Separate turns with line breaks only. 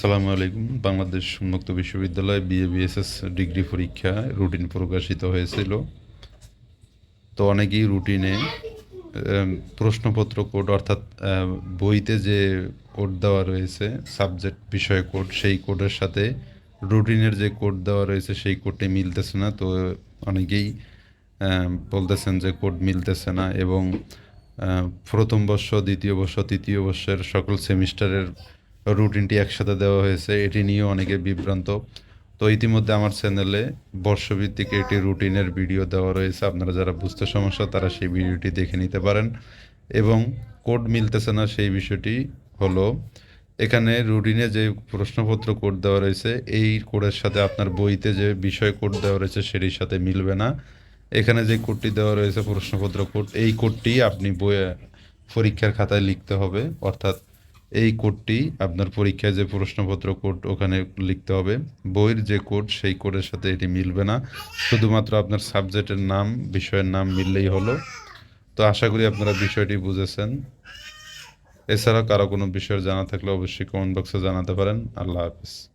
আসসালামু আলাইকুম। বাংলাদেশ উন্মুক্ত বিশ্ববিদ্যালয় বিএ-বিএসএস ডিগ্রি পরীক্ষা রুটিন প্রকাশিত হয়েছিল। তো অনেকেই রুটিনে এম প্রশ্নপত্র কোড অর্থাৎ বইতে যে কোড দেওয়া রয়েছে সাবজেক্ট বিষয় কোড, সেই কোডের সাথে রুটিনের যে কোড দেওয়া রয়েছে সেই কোডটি মিলতেছে না। তো অনেকেই বলতেছেন যে কোড মিলতেছে না এবং প্রথম বর্ষ, দ্বিতীয় বর্ষ, তৃতীয় বর্ষের সকল সেমিস্টারের রুটিনটি একসাথে দেওয়া হয়েছে। এটি নিয়েও অনেকে বিভ্রান্ত। তো ইতিমধ্যে আমার চ্যানেলে বর্ষভিত্তিক একটি রুটিনের ভিডিও দেওয়া রয়েছে। আপনারা যারা বুঝতে সমস্যা তারা সেই ভিডিওটি দেখে নিতে পারেন। এবং কোড মিলতেছে না সেই বিষয়টি হলো, এখানে রুটিনে যে প্রশ্নপত্র কোড দেওয়া রয়েছে এই কোডের সাথে আপনার বইতে যে বিষয় কোড দেওয়া রয়েছে সেটির সাথে মিলবে না। এখানে যে কোডটি দেওয়া রয়েছে প্রশ্নপত্র কোড, এই কোডটি আপনি বইয়ে পরীক্ষার খাতায় লিখতে হবে। অর্থাৎ এই কোডটি আপনার পরীক্ষায় যে প্রশ্নপত্র কোড ওখানে লিখতে হবে। বইয়ের যে কোড সেই কোডের সাথে এটি মিলবে না। শুধুমাত্র আপনার সাবজেক্টের নাম, বিষয়ের নাম মিললেই হলো। তো আশা করি আপনারা বিষয়টি বুঝেছেন। এছাড়া কারো কোনো বিষয় জানা থাকলে অবশ্যই কমেন্ট বক্সে জানাতে পারেন। আল্লাহ হাফেজ।